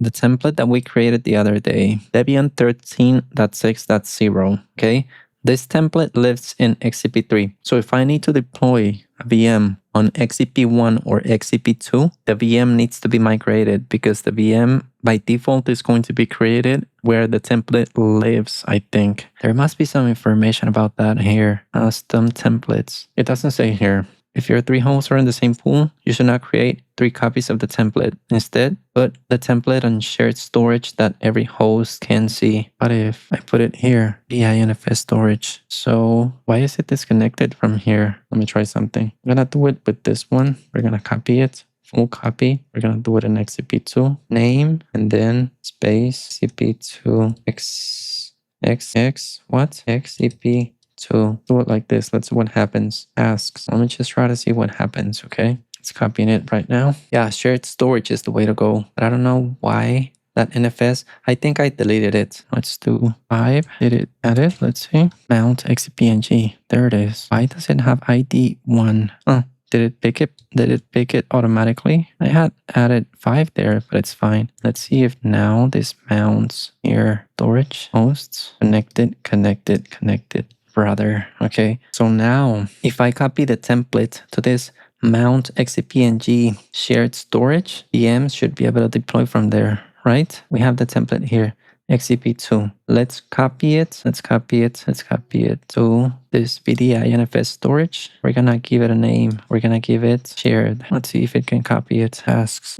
the template that we created the other day, Debian 13.6.0, okay? This template lives in XCP3. So if I need to deploy a VM on XCP1 or XCP2, the VM needs to be migrated because the VM by default is going to be created where the template lives, I think. There must be some information about that here. Custom templates. It doesn't say here. If your 3 hosts are in the same pool, you should not create 3 copies of the template. Instead, put the template on shared storage that every host can see. What if I put it here? BINFS storage. So why is it disconnected from here? Let me try something. I'm gonna do it with this one. We're gonna copy it. Full copy. We're gonna do it in XCP2. Name and then space XCP2 what? XCP2. Do it like this. Let's see what happens. Asks. Let me just try to see what happens, okay? It's copying it right now. Yeah, shared storage is the way to go. But I don't know why that NFS. I think I deleted it. Let's do 5. Did it edit? Let's see. Mount XCP-ng. There it is. Why does it have ID 1? Oh, did it pick it? Did it pick it automatically? I had added 5 there, but it's fine. Let's see if now this mounts here. Storage, hosts, connected. Brother. Okay, so now if I copy the template to this mount XCP-ng shared storage, VMs should be able to deploy from there, right? We have the template here, XCP2. Let's copy it. Let's copy it to this VDINFS storage. We're gonna give it a name. We're gonna give it shared. Let's see if it can copy it. Tasks.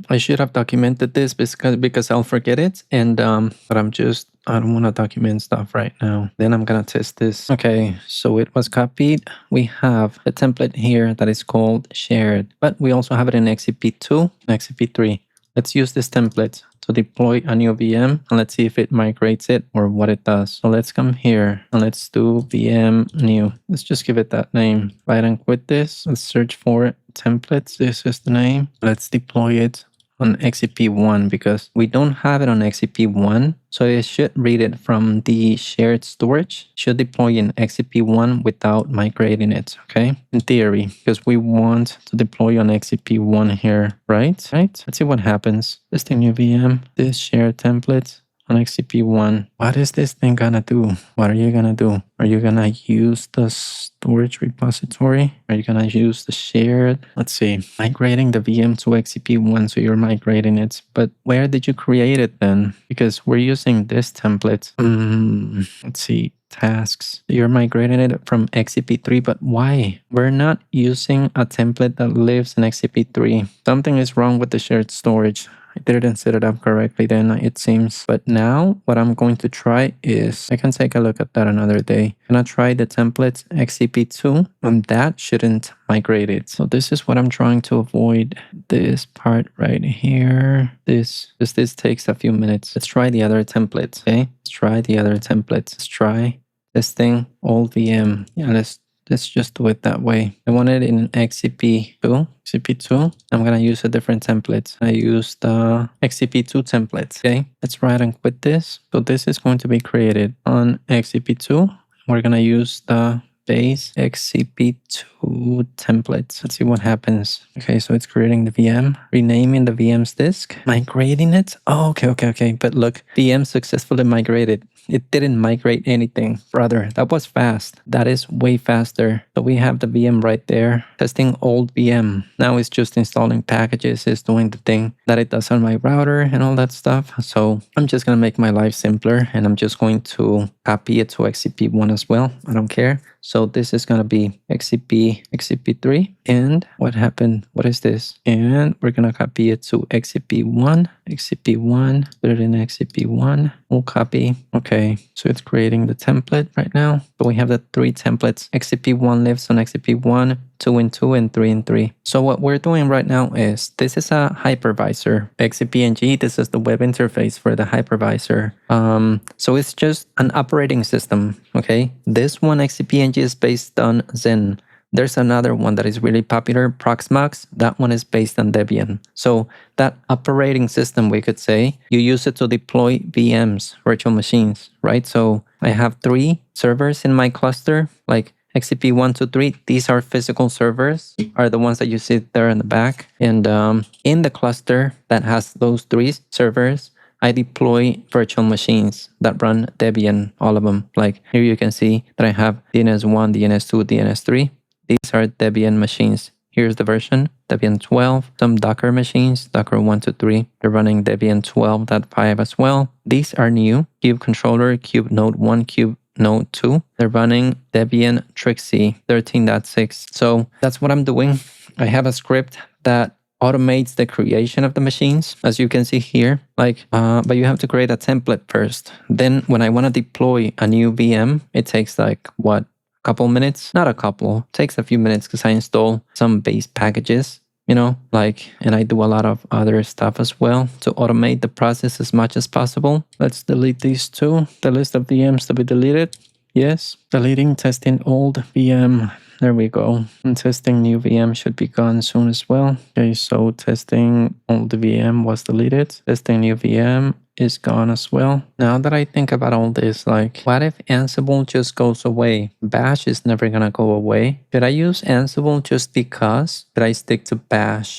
I should have documented this because I'll forget it. And but I don't want to document stuff right now. Then I'm gonna test this. Okay, so it was copied. We have a template here that is called shared, but we also have it in XCP2, XCP3. Let's use this template to deploy a new VM and let's see if it migrates it or what it does. So let's come here and let's do VM new. Let's just give it that name. Right and quit this. Let's search for templates. This is the name. Let's deploy it on XCP1 because we don't have it on XCP1. So it should read it from the shared storage, should deploy in XCP1 without migrating it, okay? In theory, because we want to deploy on XCP1 here, right? Let's see what happens. This thing new VM, this shared template on XCP1. What is this thing gonna do? What are you gonna do? Are you gonna use the storage repository? Are you gonna use the shared? Let's see. Migrating the VM to XCP1, so you're migrating it. But where did you create it then? Because we're using this template. Let's see. Tasks. You're migrating it from XCP3, but why? We're not using a template that lives in XCP3. Something is wrong with the shared storage. I didn't set it up correctly then, it seems. But now what I'm going to try is, I can take a look at that another day. I'm gonna try the template XCP2 and that shouldn't migrate it. So this is what I'm trying to avoid. This part right here. This takes a few minutes. Let's try the other template, okay? Let's try the other template. Let's try this thing, old VM. Yeah, let's just do it that way. I want it in XCP2. I'm gonna use a different template. I use the XCP2 template, okay? Let's write and quit this. So this is going to be created on XCP2. We're gonna use the base XCP2 template. Let's see what happens. Okay, so it's creating the VM, renaming the VM's disk, migrating it. Oh, okay. But look, VM successfully migrated. It didn't migrate anything. Brother, that was fast. That is way faster. So we have the VM right there. Testing old VM. Now it's just installing packages. It's doing the thing that it does on my router and all that stuff. So I'm just going to make my life simpler and I'm just going to copy it to XCP1 as well. I don't care. So this is going to be XCP3. And what happened? What is this? And we're going to copy it to XCP1. Put it in XCP1. We'll copy. Okay, so it's creating the template right now. But we have the 3 templates. XCP1 lives on XCP1, 2 and 2, and 3 and 3. So what we're doing right now is, this is a hypervisor. XCP-ng, this is the web interface for the hypervisor. So it's just an operating system, okay? This one, XCP-ng, is based on Zen. There's another one that is really popular, Proxmox. That one is based on Debian. So that operating system, we could say, you use it to deploy VMs, virtual machines, right? So I have 3 servers in my cluster, like XCP 1, 2, 3, these are physical servers, are the ones that you see there in the back. And in the cluster that has those 3 servers, I deploy virtual machines that run Debian, all of them. Like here you can see that I have DNS1, DNS2, DNS3. These are Debian machines. Here's the version, Debian 12. Some Docker machines, Docker 1 to 3. They're running Debian 12.5 as well. These are new, Cube Controller, Cube Node 1, Cube Node 2. They're running Debian Trixie 13.6. So that's what I'm doing. I have a script that automates the creation of the machines, as you can see here. But you have to create a template first. Then when I want to deploy a new VM, it takes like what? Couple minutes? Not a couple. It takes a few minutes because I install some base packages, you know, and I do a lot of other stuff as well to automate the process as much as possible. Let's delete these 2. The list of VMs to be deleted. Yes. Deleting, testing old VM. There we go. And testing new VM should be gone soon as well. Okay, so testing old VM was deleted. Testing new VM is gone as well. Now that I think about all this, what if Ansible just goes away? Bash is never gonna go away. Should I use Ansible just because? Should I stick to Bash?